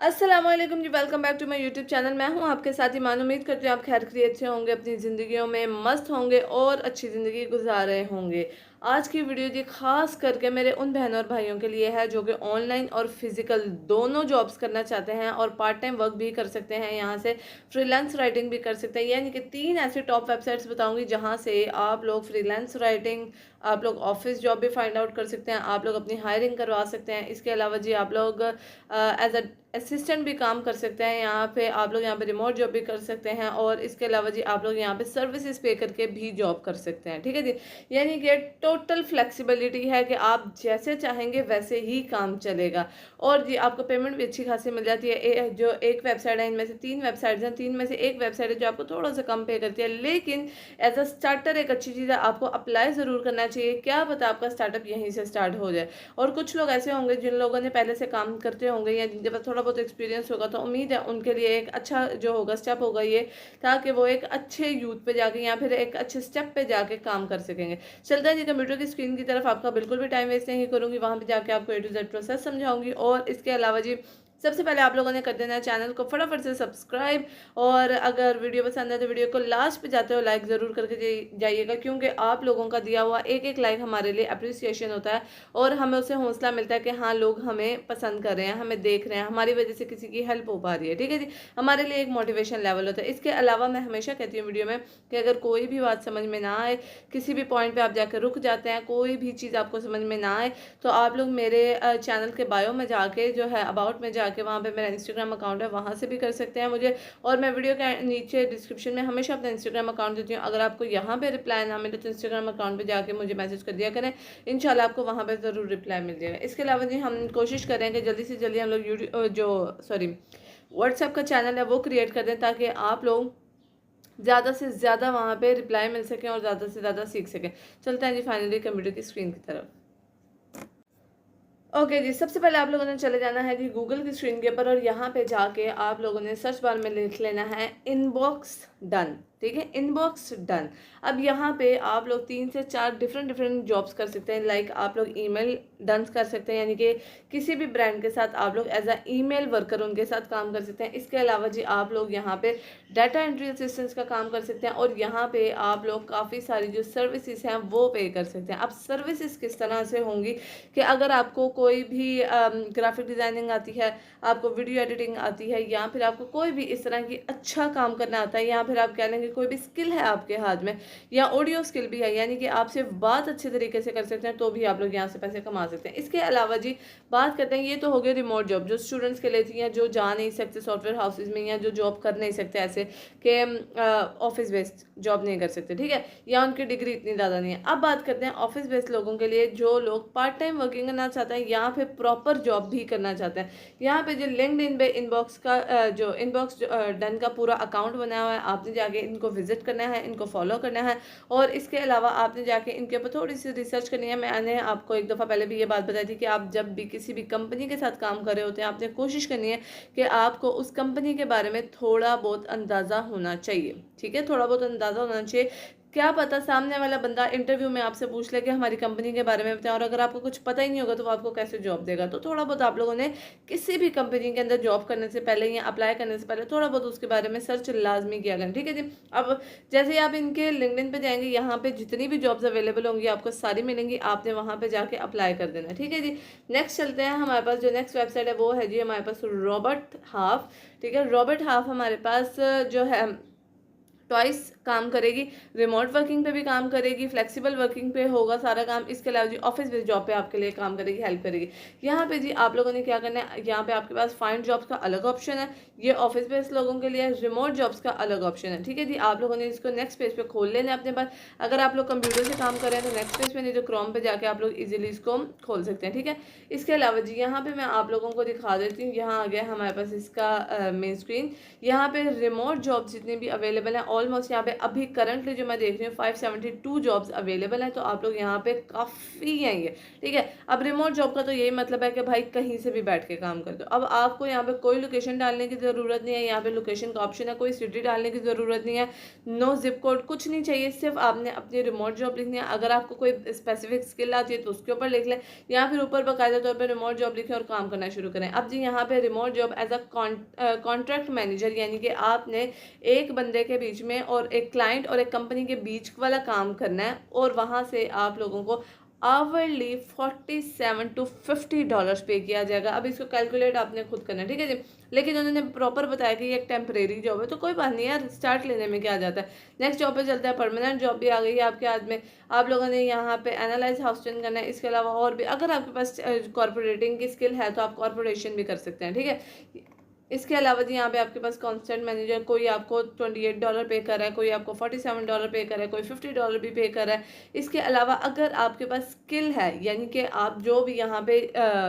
अस्सलामुअलैकुम जी, welcome back to my YouTube channel. मैं हूं आपके साथ ईमान। उम्मीद करती हूँ आप खैर खैरियत से होंगे, अपनी ज़िंदगियों में मस्त होंगे और अच्छी ज़िंदगी गुजार रहे होंगे। आज की वीडियो जी खास करके मेरे उन बहनों और भाइयों के लिए है जो कि ऑनलाइन और फिजिकल दोनों जॉब्स करना चाहते हैं और पार्ट टाइम वर्क भी कर सकते हैं, यहाँ से फ्रीलांस राइटिंग भी कर सकते हैं। यानी कि 3 ऐसी टॉप वेबसाइट्स बताऊंगी जहाँ से आप लोग फ्रीलांस राइटिंग, आप लोग ऑफिस जॉब भी फाइंड आउट कर सकते हैं, आप लोग अपनी हायरिंग करवा सकते हैं। इसके अलावा जी आप लोग एज अ असिस्टेंट भी काम कर सकते हैं। यहाँ पे आप लोग यहाँ पे रिमोट जॉब भी कर सकते हैं और इसके अलावा जी आप लोग यहाँ पे सर्विसेज पे करके भी जॉब कर सकते हैं। ठीक है जी, यानी कि टोटल फ्लेक्सिबिलिटी है कि आप जैसे चाहेंगे वैसे ही काम चलेगा। और जी आपको पेमेंट भी अच्छी खासी मिल जाती है। जो एक वेबसाइट है, इनमें से 3 वेबसाइट्स हैं, 3 में से एक वेबसाइट है जो आपको थोड़ा सा कम पे करती है, लेकिन एज अ स्टार्टर एक अच्छी चीज़ है, आपको अप्लाई ज़रूर करना चाहिए। क्या पता आपका स्टार्टअप यहीं से स्टार्ट हो जाए। और कुछ लोग ऐसे होंगे जिन लोगों ने पहले से काम करते होंगे या जिनके पास थोड़ा बहुत एक्सपीरियंस होगा, तो उम्मीद है उनके लिए एक अच्छा जो होगा स्टेप होगा ये, ताकि वो एक अच्छे यूथ पे जाके या फिर एक अच्छे स्टेप पे जाके काम कर सकेंगे। चलता है जी कंप्यूटर की स्क्रीन की तरफ, आपका बिल्कुल भी टाइम वेस्ट नहीं करूँगी, वहाँ पे जाके आपको A to Z प्रोसेस समझाऊंगी। और इसके अलावा जी सबसे पहले आप लोगों ने कर देना है चैनल को फटाफट से सब्सक्राइब, और अगर वीडियो पसंद है तो वीडियो को लास्ट पे जाते हो लाइक ज़रूर करके जाइएगा, क्योंकि आप लोगों का दिया हुआ एक एक लाइक हमारे लिए अप्रिसिएशन होता है और हमें उससे हौसला मिलता है कि हाँ लोग हमें पसंद कर रहे हैं, हमें देख रहे हैं, हमारी वजह से किसी की हेल्प हो पा रही है। ठीक है जी, हमारे लिए एक मोटिवेशन लेवल होता है। इसके अलावा मैं हमेशा कहती हूँ वीडियो में कि अगर कोई भी बात समझ में ना आए, किसी भी पॉइंट पे आप जाकर रुक जाते हैं, कोई भी चीज़ आपको समझ में ना आए, तो आप लोग मेरे चैनल के बायो में जाके जो है अबाउट में जाके वहाँ पे मेरा इंस्टाग्राम अकाउंट है, वहाँ से भी कर सकते हैं मुझे। और मैं वीडियो के नीचे डिस्क्रिप्शन में हमेशा अपना इंस्टाग्राम अकाउंट देती हूँ। अगर आपको यहाँ पे रिप्लाई ना मिले तो इंस्टाग्राम अकाउंट पे जाके मुझे मैसेज कर दिया करें, इंशाल्लाह आपको वहाँ पे ज़रूर रिप्लाई मिल जाएगा। इसके अलावा जी हम कोशिश करें कि जल्दी से जल्दी हम लोग यूट्यूब जो सॉरी व्हाट्सएप का चैनल है वो क्रिएट कर दें, ताकि आप लोग ज़्यादा से ज़्यादा वहाँ पे रिप्लाई मिल सकें और ज़्यादा से ज़्यादा सीख सकें। चलते हैं जी फाइनली कंप्यूटर की स्क्रीन की तरफ। ओके जी, सबसे पहले आप लोगों ने चले जाना है जी गूगल की स्क्रीन के ऊपर, और यहाँ पे जाके आप लोगों ने सर्च बार में लिख लेना है इनबॉक्स डन। ठीक है, इनबॉक्स डन। अब यहाँ पे आप लोग 3 से 4 डिफरेंट जॉब्स कर सकते हैं। लाइक आप लोग ईमेल डन कर सकते हैं, यानी कि किसी भी ब्रांड के साथ आप लोग एज अ ईमेल वर्कर उनके साथ काम कर सकते हैं। इसके अलावा जी आप लोग यहाँ पे डाटा एंट्री असिस्टेंस का काम कर सकते हैं, और यहाँ पे आप लोग काफ़ी सारी जो सर्विसेज हैं वो पे कर सकते हैं। अब सर्विसेज किस तरह से होंगी कि अगर आपको कोई भी ग्राफिक डिज़ाइनिंग आती है, आपको वीडियो एडिटिंग आती है, या फिर आपको कोई भी इस तरह की अच्छा काम करना आता है, या फिर आप कह लेंगे कोई भी स्किल है आपके हाथ में, या ऑडियो स्किल भी है, यानी कि आप सिर्फ बात अच्छे तरीके से कर सकते हैं, तो भी आप लोग यहाँ से पैसे कमा सकते हैं। इसके अलावा जी बात करते हैं, ये तो हो गए रिमोट जॉब जो स्टूडेंट्स के लिए थी, या जो जा नहीं सकते सॉफ्टवेयर हाउसेज में, या जो जॉब कर नहीं सकते ऐसे कि ऑफिस बेस्ड जॉब नहीं कर सकते, ठीक है, या उनकी डिग्री इतनी ज़्यादा नहीं है। अब बात करते हैं ऑफिस बेस्ड लोगों के लिए, जो लोग पार्ट टाइम वर्किंग करना चाहते हैं या फिर प्रॉपर जॉब भी करना चाहते हैं। यहाँ पे जो लिंक्डइन पे इनबॉक्स का जो इनबॉक्स डन का पूरा अकाउंट बना हुआ है, आपने जाके इनको विजिट करना है, इनको फॉलो करना है, और इसके अलावा आपने जाके इनके ऊपर थोड़ी सी रिसर्च करनी है। मैंने आपको एक दफ़ा पहले भी ये बात बताई थी कि आप जब भी किसी भी कंपनी के साथ काम कर रहे होते हैं, आपने कोशिश करनी है कि आपको उस कंपनी के बारे में थोड़ा बहुत अंदाज़ा होना चाहिए। ठीक है, थोड़ा बहुत अंदाज़ा होना चाहिए। क्या पता सामने वाला बंदा इंटरव्यू में आपसे पूछ ले कि हमारी कंपनी के बारे में बताएं, और अगर आपको कुछ पता ही नहीं होगा तो वो आपको कैसे जॉब देगा। तो थोड़ा बहुत आप लोगों ने किसी भी कंपनी के अंदर जॉब करने से पहले या अप्लाई करने से पहले थोड़ा बहुत उसके बारे में सर्च लाजमी किया करें। ठीक है जी, अब जैसे ही आप इनके लिंक्डइन पे जाएंगे, यहाँ पे जितनी भी जॉब्स अवेलेबल होंगी आपको सारी मिलेंगी, आपने वहाँ पे जाके अप्लाई कर देना। ठीक है जी, नेक्स्ट चलते हैं। हमारे पास जो नेक्स्ट वेबसाइट है वो है जी हमारे पास रॉबर्ट हाफ। ठीक है, रॉबर्ट हाफ हमारे पास जो है ट्वाइस काम करेगी, रिमोट वर्किंग पे भी काम करेगी, फ्लेक्सिबल वर्किंग पे होगा सारा काम। इसके अलावा जी ऑफिस बेस्ड जॉब पे आपके लिए काम करेगी, हेल्प करेगी। यहाँ पे जी आप लोगों ने क्या करना है, यहाँ पे आपके पास फाइंड जॉब्स का अलग ऑप्शन है, ये ऑफिस बेस्ड लोगों के लिए, रिमोट जॉब्स का अलग ऑप्शन है। ठीक है जी, आप लोगों ने इसको नेक्स्ट पेज पे खोल लेना है अपने पास। अगर आप लोग कंप्यूटर से काम कर रहे हैं तो नेक्स्ट पेज पे नहीं तो क्रोम पे जाके आप लोग इजीली इसको खोल सकते हैं। ठीक है, इसके अलावा जी यहाँ पे मैं आप लोगों को दिखा देती हूँ। यहाँ आ गया हमारे पास इसका मेन स्क्रीन। यहाँ पे रिमोट जॉब जितनी भी अवेलेबल है ऑलमोस्ट यहाँ पे अभी करंटली जो मैं देख रही हूँ 572 जॉब्स अवेलेबल हैं। तो आप लोग यहाँ पे काफ़ी हैं ये, ठीक है। अब रिमोट जॉब का तो यही मतलब है कि भाई कहीं से भी बैठ के काम कर दो। अब आपको यहाँ पे कोई लोकेशन डालने की ज़रूरत नहीं है, यहाँ पे लोकेशन का ऑप्शन है, कोई सिटी डालने की ज़रूरत नहीं है, नो जिप कोड, कुछ नहीं चाहिए, सिर्फ आपने अपनी रिमोट जॉब लिखनी है। अगर आपको कोई स्पेसिफिक स्किल आती है तो उसके ऊपर लिख लें, या फिर ऊपर बाकायदा तौर पर रिमोट जॉब लिखें और काम करना शुरू करें। अब जी यहाँ पे remote job as a contract manager, यानी कि आपने एक बंदे के बीच में और एक क्लाइंट और एक कंपनी के बीच वाला काम करना है, और वहाँ से आप लोगों को आवरली $47 to $50 पे किया जाएगा। अब इसको कैलकुलेट आपने खुद करना है, ठीक है जी। लेकिन उन्होंने प्रॉपर बताया कि ये एक टेम्परेरी जॉब है, तो कोई बात नहीं यार, स्टार्ट लेने में क्या जाता है। नेक्स्ट जॉब पे चलते हैं। परमानेंट जॉब भी आ गई है आपके हाथ में। आप लोगों ने यहाँ पे एनालाइज हाउसिंग करना है। इसके अलावा और भी अगर आपके पास कॉर्पोरेटिंग की स्किल है तो आप कॉर्पोरेशन भी कर सकते हैं, ठीक है। इसके अलावा जी यहाँ पे आपके पास कॉन्स्टेंट मैनेजर, कोई आपको $28 पे कर रहा है, कोई आपको $47 पे कर रहा है, कोई $50 भी पे कर रहा है। इसके अलावा अगर आपके पास स्किल है, यानी कि आप जो भी यहाँ पे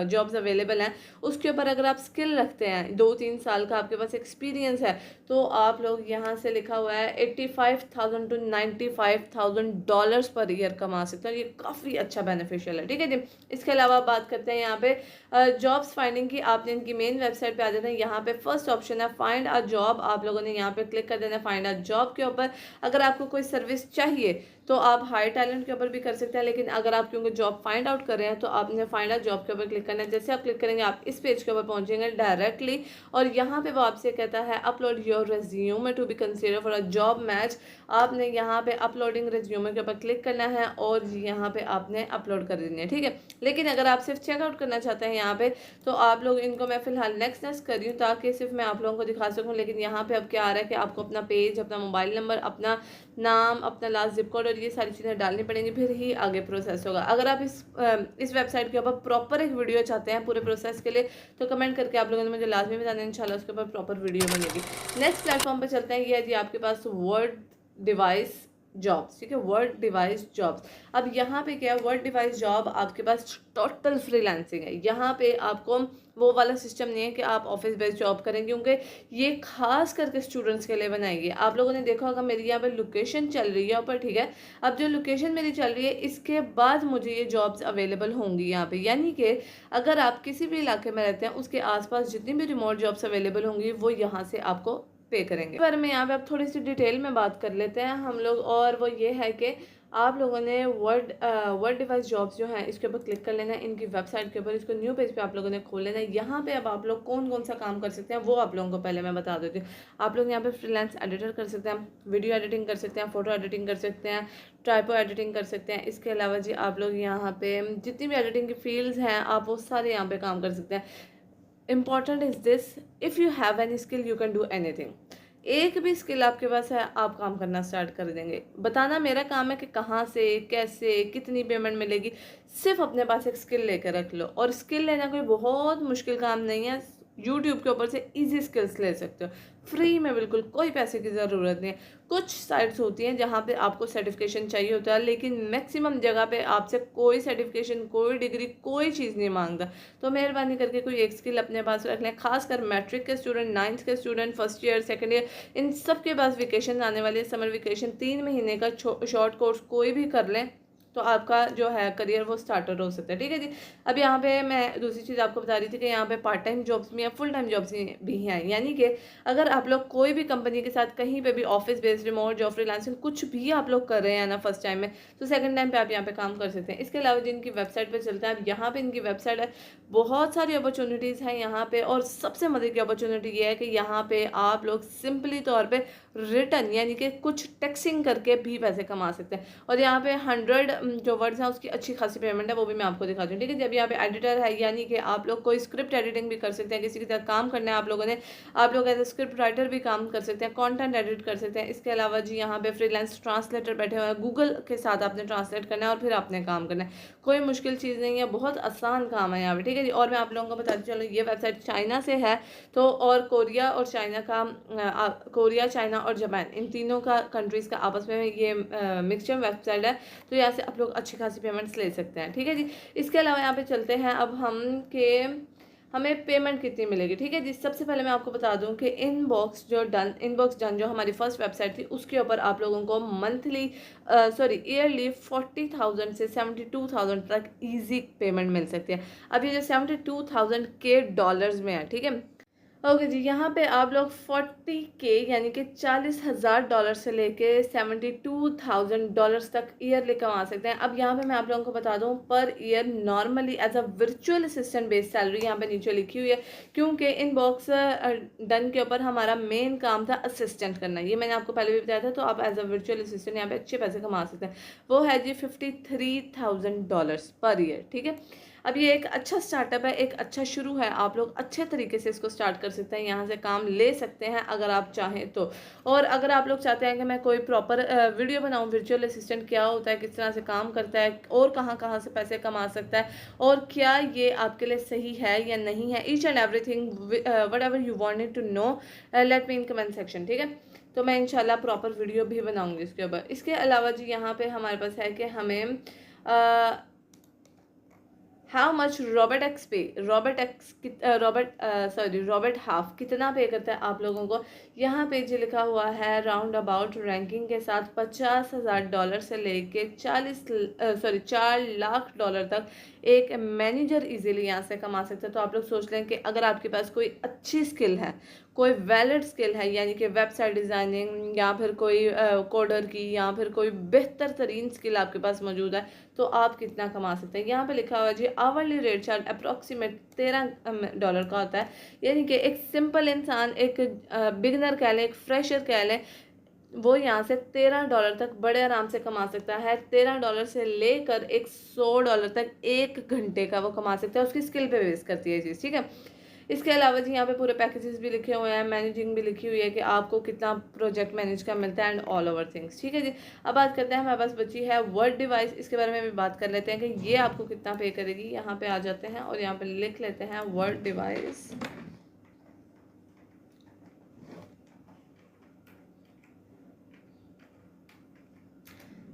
जॉब्स अवेलेबल हैं उसके ऊपर अगर आप स्किल रखते हैं, 2-3 साल का आपके पास एक्सपीरियंस है, तो आप लोग यहाँ से लिखा हुआ है $85,000 to $95,000 पर ईयर कमा सकते हैं। ये काफ़ी अच्छा बेनिफिशियल है, ठीक है जी। इसके अलावा बात करते हैं यहाँ पे जॉब्स फाइंडिंग की। आपने इनकी मेन वेबसाइट पे आ जाना है। यहाँ पे फर्स्ट ऑप्शन है फाइंड अ जॉब, आप लोगों ने यहाँ पे क्लिक कर देना है फाइंड अ जॉब के ऊपर। अगर आपको कोई सर्विस चाहिए तो आप हाई टैलेंट के ऊपर भी कर सकते हैं, लेकिन अगर आप क्योंकि जॉब फाइंड आउट कर रहे हैं तो आपने फाइंड अ जॉब के ऊपर क्लिक करना है। जैसे आप क्लिक करेंगे आप इस पेज के ऊपर पहुंचेंगे डायरेक्टली, और यहाँ पे वो आपसे कहता है upload your resume to be consider for a job match. आपने यहाँ पे अपलोडिंग रेज्यूमे के ऊपर क्लिक करना है और यहाँ पे आपने अपलोड कर देनी है, ठीक है। लेकिन अगर आप सिर्फ चेकआउट करना चाहते हैं यहाँ पे, तो आप लोग इनको, मैं फिलहाल नेक्स्ट कर रही हूँ ताकि सिर्फ मैं आप लोगों को दिखा सकूँ। लेकिन यहाँ पे अब क्या आ रहा है कि आपको अपना पेज, अपना मोबाइल नंबर, अपना नाम, अपना लास्ट जिप कोड और ये सारी चीज़ें डालनी पड़ेंगी, फिर ही आगे प्रोसेस होगा। अगर आप इस वेबसाइट के ऊपर प्रॉपर एक वीडियो चाहते हैं पूरे प्रोसेस के लिए, तो कमेंट करके आप लोगों ने मुझे लाजमी बताना है, इंशाल्लाह उसके ऊपर प्रॉपर वीडियो बनेगी। नेक्स्ट प्लेटफॉर्म पर चलते हैं। ये है जी आपके पास वर्ड डिवाइस जॉब्स, ठीक है, वर्ड डिवाइस जॉब्स। अब यहाँ पे क्या है, वर्ड डिवाइस जॉब आपके पास टोटल फ्रीलांसिंग है। यहाँ पे आपको वो वाला सिस्टम नहीं है कि आप ऑफिस बेस्ड जॉब करें, क्योंकि ये खास करके स्टूडेंट्स के लिए बनाएगी। आप लोगों ने देखा होगा मेरी यहाँ पे लोकेशन चल रही है ऊपर, ठीक है। अब जो लोकेशन मेरी चल रही है इसके बाद मुझे ये जॉब्स अवेलेबल होंगी यहाँ पे, यानी कि अगर आप किसी भी इलाके में रहते हैं उसके आसपास जितनी भी रिमोट जॉब्स अवेलेबल होंगी वो यहाँ से आपको पे करेंगे। पर में यहाँ पे अब थोड़ी सी डिटेल में बात कर लेते हैं हम लोग, और वो ये है कि आप लोगों ने वर्ड डिवाइस जॉब्स जो हैं इसके ऊपर क्लिक कर लेना है, इनकी वेबसाइट के ऊपर। इसको न्यू पेज पे आप लोगों ने खोल लेना है। यहाँ पे अब आप लोग कौन कौन सा काम कर सकते हैं वो आप लोगों को पहले मैं बता देती हूँ। आप लोग यहाँ पे फ्रीलांस एडिटर कर सकते हैं, वीडियो एडिटिंग कर सकते हैं, फोटो एडिटिंग कर सकते हैं, टाइपो एडिटिंग कर सकते हैं। इसके अलावा जी आप लोग यहाँ पे जितनी भी एडिटिंग की फील्ड्स हैं आप वो सारे यहाँ पे काम कर सकते हैं। Important is this, if you have any skill you can do anything. एक भी स्किल आपके पास है आप काम करना स्टार्ट कर देंगे। बताना मेरा काम है कि कहाँ से, कैसे, कितनी पेमेंट मिलेगी। सिर्फ अपने पास एक स्किल लेकर रख लो, और स्किल लेना कोई बहुत मुश्किल काम नहीं है। यूट्यूब के ऊपर से इजी स्किल्स ले सकते हो फ्री में, बिल्कुल कोई पैसे की ज़रूरत नहीं है। कुछ साइट्स होती हैं जहाँ पे आपको सर्टिफिकेशन चाहिए होता है, लेकिन मैक्सिमम जगह पे आपसे कोई सर्टिफिकेशन, कोई डिग्री, कोई चीज़ नहीं मांगता। तो मेहरबानी करके कोई एक स्किल अपने पास रख लें। खासकर मैट्रिक के स्टूडेंट, 9th के student, first year, second year, इन सब के पास वेकेशन आने वाली है, समर वेकेशन। 3 महीने का शॉर्ट कोर्स कोई भी कर लें तो आपका जो है करियर वो स्टार्टर हो सकता है, ठीक है जी। अब यहाँ पे मैं दूसरी चीज़ आपको बता रही थी कि यहाँ पे पार्ट टाइम जॉब्स भी हैं, फुल टाइम जॉब्स भी हैं। यानी कि अगर आप लोग कोई भी कंपनी के साथ कहीं पे भी office based, remote job, freelancing कुछ भी आप लोग कर रहे हैं ना फर्स्ट टाइम में, तो सेकंड टाइम पे आप यहाँ पे काम कर सकते हैं। इसके अलावा जिनकी वेबसाइट पर चलता है, अब यहाँ पे इनकी वेबसाइट है, बहुत सारी अपॉर्चुनिटीज़ हैं यहाँ पे। और सबसे मज़े की अपॉर्चुनिटी ये है कि यहाँ पे आप लोग सिंपली तौर पर रिटर्न यानी कि कुछ टेक्सिंग करके भी पैसे कमा सकते हैं। और यहाँ पे 100 जो वर्ड्स हैं उसकी अच्छी खासी पेमेंट है, वो भी मैं आपको दिखाती हूँ, ठीक है। जब यहाँ पे एडिटर है, यानी कि आप लोग कोई स्क्रिप्ट एडिटिंग भी कर सकते हैं, किसी के साथ काम करना है आप लोगों ने, आप लोग एज ए स्क्रिप्ट राइटर भी काम कर सकते हैं, कंटेंट एडिट कर सकते हैं। इसके अलावा जी यहाँ पे फ्रीलांस ट्रांसलेटर बैठे हुए हैं, गूगल के साथ आपने ट्रांसलेट करना है और फिर आपने काम करना है। कोई मुश्किल चीज़ नहीं है, बहुत आसान काम है यहाँ पे, ठीक है जी। और मैं आप लोगों को बताती चलो, ये वेबसाइट चाइना से है, तो और कोरिया और चाइना का, कोरिया, चाइना और जापान, इन तीनों का कंट्रीज़ का आपस में ये मिक्सचर वेबसाइट है। तो यहाँ से आप लोग अच्छी खासी पेमेंट्स ले सकते हैं, ठीक है जी। इसके अलावा यहाँ पे चलते हैं अब हम के हमें पेमेंट कितनी मिलेगी। ठीक है जी, सबसे पहले मैं आपको बता दूं कि इनबॉक्स डन जो हमारी फर्स्ट वेबसाइट थी उसके ऊपर आप लोगों को मंथली ईयरली 40,000 से 72,000 तक इजी पेमेंट मिल सकती है। अब ये जो 72,000 के डॉलर्स में है, ठीक है। ओके जी, यहाँ पे आप लोग 40K यानी कि 40,000 डॉलर से लेके 72,000 डॉलर्स तक ईयरली कमा सकते हैं। अब यहाँ पे मैं आप लोगों को बता दूँ per year normally as a virtual assistant based salary यहाँ पे नीचे लिखी हुई है, क्योंकि इनबॉक्स डन के ऊपर हमारा मेन काम था असिस्टेंट करना। ये मैंने आपको पहले भी बताया था। तो आप एज अ वर्चुअल असिस्टेंट यहाँ पे अच्छे पैसे कमा सकते हैं। वो है जी 53,000 डॉलर्स पर ईयर, ठीक है। अब ये एक अच्छा स्टार्टअप है, एक अच्छा शुरू है। आप लोग अच्छे तरीके से इसको स्टार्ट कर सकते हैं, यहाँ से काम ले सकते हैं अगर आप चाहें तो। और अगर आप लोग चाहते हैं कि मैं कोई प्रॉपर वीडियो बनाऊँ वर्चुअल असिस्टेंट क्या होता है, किस तरह से काम करता है और कहाँ कहाँ से पैसे कमा सकता है और क्या ये आपके लिए सही है या नहीं है, each and everything whatever you wanted to know, let me in comment section, ठीक है। तो मैं इंशाल्लाह प्रॉपर वीडियो भी बनाऊंगी इसके ऊपर। इसके अलावा जी यहाँ पे हमारे पास है कि हमें हाउ मच रॉबर्ट हाफ कितना पे करता है आप लोगों को। यहाँ पे जो लिखा हुआ है राउंड अबाउट रैंकिंग के साथ 50,000 डॉलर से लेके 4 लाख डॉलर तक एक मैनेजर इजीली यहाँ से कमा सकते हैं। तो आप लोग सोच लें कि अगर आपके पास कोई अच्छी स्किल है, कोई वैलिड स्किल है, यानी कि वेबसाइट डिज़ाइनिंग या फिर कोई कोडर की या फिर कोई बेहतर तरीन स्किल आपके पास मौजूद है, तो आप कितना कमा सकते हैं। यहाँ पे लिखा हुआ है जी आवरली रेट चार्ज अप्रॉक्सीमेट $13 का होता है। यानी कि एक सिंपल इंसान, एक बिगनर कह लें, एक फ्रेशर कह लें, वो यहाँ से $13 तक बड़े आराम से कमा सकता है। $13 से लेकर $100 तक 1 घंटे का वो कमा सकता है। उसकी स्किल पे बेस करती है ये चीज़, ठीक है। इसके अलावा जी यहाँ पे पूरे पैकेजेस भी लिखे हुए हैं, मैनेजिंग भी लिखी हुई है कि आपको कितना प्रोजेक्ट मैनेज का मिलता है एंड ऑल ओवर थिंग्स, ठीक है जी। अब बात करते हैं, हमारे पास बची है वर्ड डिवाइस। इसके बारे में भी बात कर लेते हैं कि ये आपको कितना पे करेगी। यहाँ पे आ जाते हैं और यहाँ पे लिख लेते हैं वर्ड डिवाइस।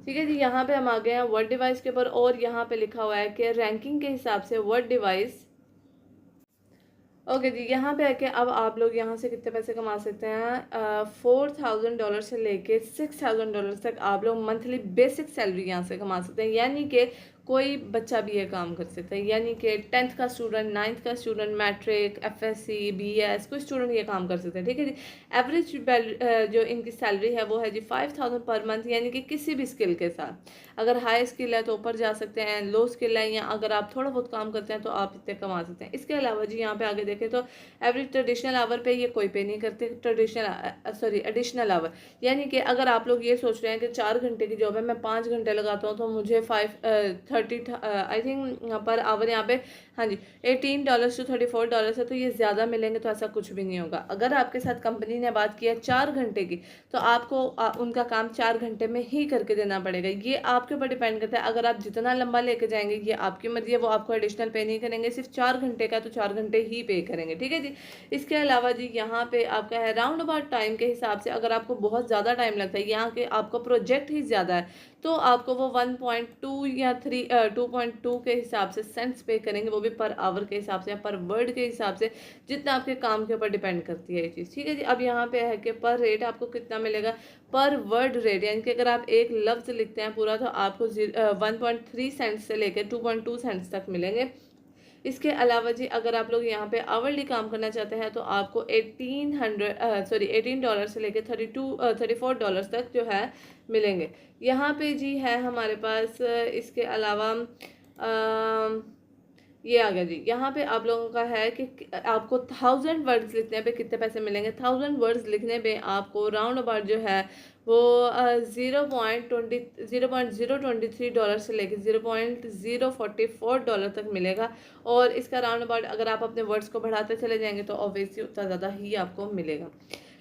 ठीक है जी, यहाँ पे हम आ गए हैं वर्ड डिवाइस के ऊपर और यहाँ पे लिखा हुआ है कि रैंकिंग के हिसाब से वर्ड डिवाइस। ओके जी, यहाँ पे आके अब आप लोग यहाँ से कितने पैसे कमा सकते हैं। $4,000 से लेके $6,000 तक आप लोग मंथली बेसिक सैलरी यहाँ से कमा सकते हैं। यानी कि कोई बच्चा भी ये काम कर सकता है, यानी कि 10th का स्टूडेंट, 9th का स्टूडेंट, मैट्रिक, FSC, BS कोई स्टूडेंट ये काम कर सकते हैं, ठीक है जी। एवरेज जो इनकी सैलरी है वो है जी 5,000 पर मंथ, यानी कि किसी भी स्किल के साथ। अगर हाई स्किल है तो ऊपर जा सकते हैं, लो स्किल है या अगर आप थोड़ा बहुत काम करते हैं तो आप इतने कमा सकते हैं। इसके अलावा जी यहाँ पे आगे देखें तो एवरेज ट्रेडिशनल आवर पे ये कोई पे नहीं करते, एडिशनल आवर। यानी कि अगर आप लोग ये सोच रहे हैं कि 4 घंटे की जॉब है, मैं 5 घंटे लगाता हूँ तो मुझे 30 आई थिंक पर आवर यहाँ पे, हाँ जी, $18 to $34 है, तो ये ज़्यादा मिलेंगे। तो ऐसा कुछ भी नहीं होगा। अगर आपके साथ कंपनी ने बात की है 4 घंटे की, तो आपको उनका काम 4 घंटे में ही करके देना पड़ेगा। ये आपके ऊपर डिपेंड करता है। अगर आप जितना लंबा लेके जाएंगे ये आपकी मर्जी है, वो आपको एडिशनल पे नहीं करेंगे। सिर्फ 4 घंटे का तो 4 घंटे ही पे करेंगे, ठीक है जी। इसके अलावा जी यहाँ पे आपका है राउंड अबाउट टाइम के हिसाब से। अगर आपको बहुत ज़्यादा टाइम लगता है, यहाँ के आपको प्रोजेक्ट ही ज़्यादा है, तो आपको वो 1.2 या 2.2 के हिसाब से सेंट्स पे करेंगे, वो भी पर आवर के हिसाब से या पर वर्ड के हिसाब से, जितना आपके काम के ऊपर डिपेंड करती है ये चीज़, ठीक है जी। अब यहाँ पे है कि पर रेट आपको कितना मिलेगा, पर वर्ड रेट, यानी कि अगर आप एक लफ्ज़ लिखते हैं पूरा तो आपको 1.3 सेंट्स से लेकर 2.2 सेंट्स तक मिलेंगे। इसके अलावा जी अगर आप लोग यहाँ पे आवरली काम करना चाहते हैं तो आपको $18 से लेके $34 तक जो है मिलेंगे। यहाँ पे जी है हमारे पास। इसके अलावा ये आ गया जी, यहाँ पे आप लोगों का है कि आपको 1000 वर्ड्स लिखने पे कितने पैसे मिलेंगे। 1000 वर्ड्स लिखने पे आपको राउंड अबाउट जो है वो $0.023 से लेकर $0.044 तक मिलेगा। और इसका राउंड अबाउट अगर आप अपने वर्ड्स को बढ़ाते चले जाएंगे तो ऑब्वियसली उतना ज़्यादा ही आपको मिलेगा,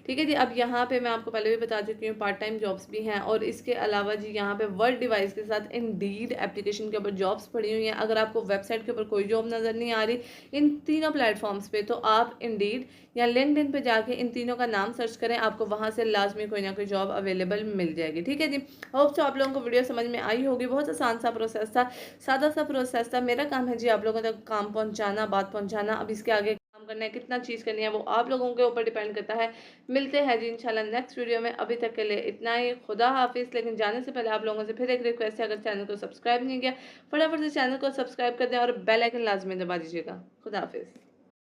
ठीक है जी। अब यहाँ पे मैं आपको पहले भी बता चुकी हूँ पार्ट टाइम जॉब्स भी हैं, और इसके अलावा जी यहाँ पे वर्ड डिवाइस के साथ इंडीड एप्लीकेशन के ऊपर जॉब्स पड़ी हुई हैं। अगर आपको वेबसाइट के ऊपर कोई जॉब नज़र नहीं आ रही इन तीनों प्लेटफॉर्म्स पे, तो आप इंडीड या लिंक्डइन पे जाके इन तीनों का नाम सर्च करें, आपको वहाँ से लाजमी कोई ना कोई जॉब अवेलेबल मिल जाएगी। ठीक है जी। होप तो आप लोगों को वीडियो समझ में आई होगी। बहुत आसान सा प्रोसेस था, सादा सा प्रोसेस था। मेरा काम है जी आप लोगों तक काम पहुँचाना, बात पहुँचाना। अब इसके आगे काम करना है, कितना चीज़ करनी है, वो आप लोगों के ऊपर डिपेंड करता है। मिलते हैं जी इंशाल्लाह नेक्स्ट वीडियो में। अभी तक के लिए इतना ही, खुदा हाफिज़। लेकिन जाने से पहले आप लोगों से फिर एक रिक्वेस्ट है, अगर चैनल को सब्सक्राइब नहीं किया फटाफट से चैनल को सब्सक्राइब कर दें और बेल आइकन लाजमी दबा दीजिएगा। खुदा हाफिज़।